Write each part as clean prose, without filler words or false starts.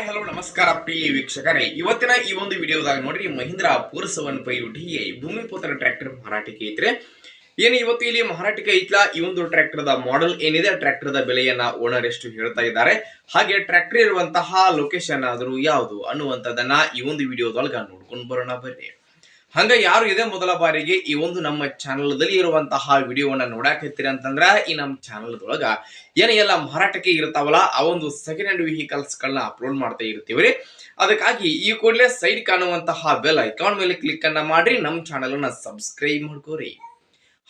Hi hello ನಮಸ್ಕಾರ ಪ್ರಿಯ ವೀಕ್ಷಕರೇ, ಇವತ್ತಿನ ಈ ಒಂದು ವಿಡಿಯೋದಾಗ ನೋಡ್ರಿ ಮಹೀಂದ್ರ ಪೂರ್ಸ 1.5 DI ಭೂಮಿಪುತ್ರ ಟ್ರ್ಯಾಕ್ಟರ್ ಮಾರಾಟಕ್ಕೆ ಐತ್ರಿ. ಏನು ಇವತ್ತು ಇಲ್ಲಿ ಮಾರಾಟಕ್ಕೆ ಐತ್ಲಾ ಈ ಒಂದು ಟ್ರ್ಯಾಕ್ಟರ್ ದ ಮಾಡೆಲ್ ಏನಿದೆ, ಟ್ರ್ಯಾಕ್ಟರ್ ದ ಬೆಲೆಯನ್ನ ಓನರ್ ಎಷ್ಟು ಹೇಳ್ತಾ ಇದ್ದಾರೆ, ಹಾಗೆ ಟ್ರ್ಯಾಕ್ಟರ್ ಇರುವಂತಹ ಲೊಕೇಶನ್ ಆದ್ರೂ ಯಾವುದು ಅನ್ನುವಂಥದ್ದನ್ನ ಈ ಒಂದು ವಿಡಿಯೋದೊಳಗ ನೋಡ್ಕೊಂಡು ಬರೋಣ ಬರ್ರಿ. ಹಂಗ ಯಾರು ಇದೇ ಮೊದಲ ಬಾರಿಗೆ ಈ ಒಂದು ನಮ್ಮ ಚಾನಲ್ ದಲ್ಲಿ ಇರುವಂತಹ ವಿಡಿಯೋವನ್ನ ನೋಡಾಕತ್ತೀರಿ ಅಂತಂದ್ರ ಈ ನಮ್ಮ ಚಾನಲ್ ದೊಳಗ ಏನೆಲ್ಲ ಮಾರಾಟಕ್ಕೆ ಇರ್ತಾವಲ್ಲ ಆ ಒಂದು ಸೆಕೆಂಡ್ ಹ್ಯಾಂಡ್ ವೆಹಿಕಲ್ಸ್ ಗಳನ್ನ ಅಪ್ಲೋಡ್ ಮಾಡ್ತಾ ಇರ್ತೀವ್ರಿ. ಅದಕ್ಕಾಗಿ ಈ ಕೂಡಲೇ ಸೈಡ್ ಕಾಣುವಂತಹ ಬೆಲ್ ಐಕಾನ್ ಮೇಲೆ ಕ್ಲಿಕ್ ಅನ್ನ ಮಾಡ್ರಿ, ನಮ್ಮ ಚಾನಲ್ ಅನ್ನ ಸಬ್ಸ್ಕ್ರೈಬ್ ಮಾಡ್ಕೋರಿ.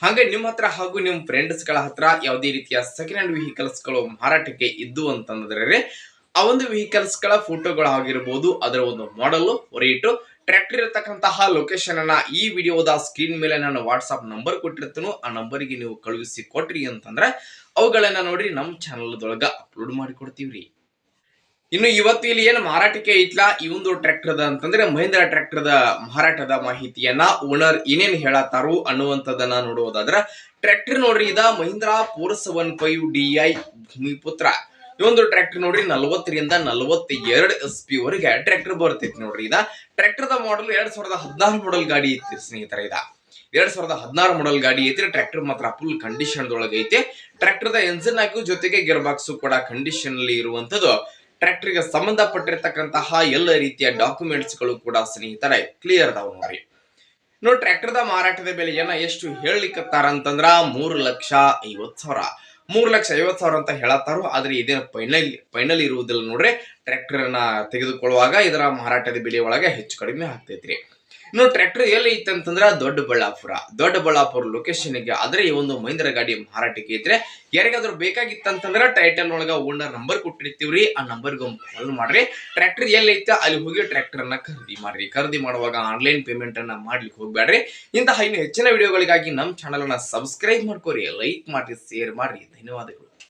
ಹಾಗೆ ನಿಮ್ಮ ಹತ್ರ ಹಾಗೂ ನಿಮ್ಮ ಫ್ರೆಂಡ್ಸ್ ಗಳ ಹತ್ರ ಯಾವುದೇ ರೀತಿಯ ಸೆಕೆಂಡ್ ಹ್ಯಾಂಡ್ ವೆಹಿಕಲ್ಸ್ ಗಳು ಮಾರಾಟಕ್ಕೆ ಇದ್ದು ಅಂತಂದ್ರೆ ಆ ಒಂದು ವೆಹಿಕಲ್ಸ್ ಗಳ ಫೋಟೋಗಳು ಆಗಿರಬಹುದು, ಅದರ ಒಂದು ಮಾಡೆಲ್, ರೇಟು, ಟ್ರ್ಯಾಕ್ಟರ್ ಇರತಕ್ಕಂತಹ ಲೊಕೇಶನ್ ಅನ್ನ ಈ ವಿಡಿಯೋದ ಸ್ಕ್ರೀನ್ ಮೇಲೆ ನಾನು ವಾಟ್ಸ್ಆಪ್ ನಂಬರ್ ಕೊಟ್ಟಿರ್ತೀನಿ. ಆ ನಂಬರ್ಗೆ ನೀವು ಕಳುಹಿಸಿ ಕೊಟ್ರಿ ಅಂತಂದ್ರೆ ಅವುಗಳನ್ನ ನೋಡಿ ನಮ್ಮ ಚಾನಲ್ ದೊಳಗ ಅಪ್ಲೋಡ್ ಮಾಡಿ ಕೊಡ್ತೀವ್ರಿ. ಇನ್ನು ಇವತ್ತು ಇಲ್ಲಿ ಏನು ಮಾರಾಟಕ್ಕೆ ಐತ್ಲಾ ಈ ಒಂದು ಟ್ರ್ಯಾಕ್ಟರ್ ಅಂತಂದ್ರೆ ಮಹೀಂದ್ರ ಟ್ರ್ಯಾಕ್ಟರ್ ಮಾರಾಟದ ಮಾಹಿತಿಯನ್ನ ಓನರ್ ಏನೇನ್ ಹೇಳತ್ತಾರು ಅನ್ನುವಂಥದ್ದನ್ನ ನೋಡುವುದಾದ್ರ ಟ್ರ್ಯಾಕ್ಟರ್ ನೋಡ್ರಿ, ಇದ ಮಹೀಂದ್ರ ಪೂರ್ಸ 1.5 DI ಭೂಮಿಪುತ್ರ. ಈ ಒಂದು ಟ್ರ್ಯಾಕ್ಟರ್ ನೋಡ್ರಿ 40 ರಿಂದ 42 SP ವರೆಗೆ ಟ್ರ್ಯಾಕ್ಟರ್ ಬರ್ತೈತಿ ನೋಡ್ರಿ. ಇದ ಟ್ರ್ಯಾಕ್ಟರ್ ದ ಮಾಡೆಲ್ 2016 ಮಾಡೆಲ್ ಗಾಡಿ ಐತಿ ಸ್ನೇಹಿತರೆ. ಇದ 2016 ಮಾಡೆಲ್ ಗಾಡಿ ಐತಿ. ಟ್ರ್ಯಾಕ್ಟರ್ ಮಾತ್ರ ಫುಲ್ ಕಂಡೀಷನ್ ದೊಳಗೆ ಐತಿ. ಟ್ರ್ಯಾಕ್ಟರ್ ದ ಎಂಜಿನ್ ಹಾಕಿ ಜೊತೆಗೆ ಗೇರ್ ಬಾಕ್ಸ್ ಕೂಡ ಕಂಡೀಷನ್ ಅಲ್ಲಿ ಇರುವಂತದ್ದು. ಟ್ರ್ಯಾಕ್ಟರ್ ಗೆ ಸಂಬಂಧಪಟ್ಟಿರ್ತಕ್ಕಂತಹ ಎಲ್ಲ ರೀತಿಯ ಡಾಕ್ಯುಮೆಂಟ್ಸ್ ಗಳು ಕೂಡ ಸ್ನೇಹಿತರೆ ಕ್ಲಿಯರ್ ಅದಾವ ನೋಡ್ರಿ. ಇನ್ನು ಟ್ರ್ಯಾಕ್ಟರ್ ದ ಮಾರಾಟದ ಬೆಲೆಯನ್ನ ಎಷ್ಟು ಹೇಳಲಿಕ್ಕತ್ತಾರ ಅಂತಂದ್ರ 3,50,000 3,50,000 ಅಂತ ಹೇಳತ್ತಾರು. ಆದ್ರೆ ಇದೇನು ಫೈನಲ್ ಇರುವುದಿಲ್ಲ ನೋಡ್ರಿ. ಟ್ರ್ಯಾಕ್ಟರ್ ಅನ್ನ ತೆಗೆದುಕೊಳ್ಳುವಾಗ ಇದರ ಮಾರಾಟದ ಬೆಲೆ ಒಳಗೆ ಹೆಚ್ಚು ಕಡಿಮೆ ಆಗ್ತೈತ್ರಿ. ಇನ್ನು ಟ್ರ್ಯಾಕ್ಟರ್ ಎಲ್ಲಿ ಐತೆ ಅಂತಂದ್ರ ದೊಡ್ಡಬಳ್ಳಾಪುರ ಲೊಕೇಶನ್ ಗೆ ಆದ್ರೆ ಈ ಒಂದು ಮಹೀಂದ್ರ ಗಾಡಿ ಮಾರಾಟಕ್ಕೆ ಐತ್ರಿ. ಯಾರಿಗಾದ್ರೂ ಬೇಕಾಗಿತ್ತಂತಂದ್ರ ಟೈಟಲ್ ಒಳಗ ಓನರ್ ನಂಬರ್ ಕೊಟ್ಟಿರ್ತೀವ್ರಿ, ಆ ನಂಬರ್ಗೆ ಕಾಲ್ ಮಾಡ್ರಿ. ಟ್ರ್ಯಾಕ್ಟರ್ ಎಲ್ಲಿ ಐತೆ ಅಲ್ಲಿ ಹೋಗಿ ಟ್ರ್ಯಾಕ್ಟರ್ ಅನ್ನ ಖರೀದಿ ಮಾಡುವಾಗ ಆನ್ಲೈನ್ ಪೇಮೆಂಟ್ ಅನ್ನ ಮಾಡ್ಲಿಕ್ಕೆ ಹೋಗ್ಬೇಡ್ರಿ. ಇಂತಹ ಇನ್ನು ಹೆಚ್ಚಿನ ವಿಡಿಯೋಗಳಿಗಾಗಿ ನಮ್ಮ ಚಾನಲ್ ಅನ್ನ ಸಬ್ಸ್ಕ್ರೈಬ್ ಮಾಡ್ಕೋರಿ, ಲೈಕ್ ಮಾಡಿ, ಶೇರ್ ಮಾಡ್ರಿ. ಧನ್ಯವಾದಗಳು.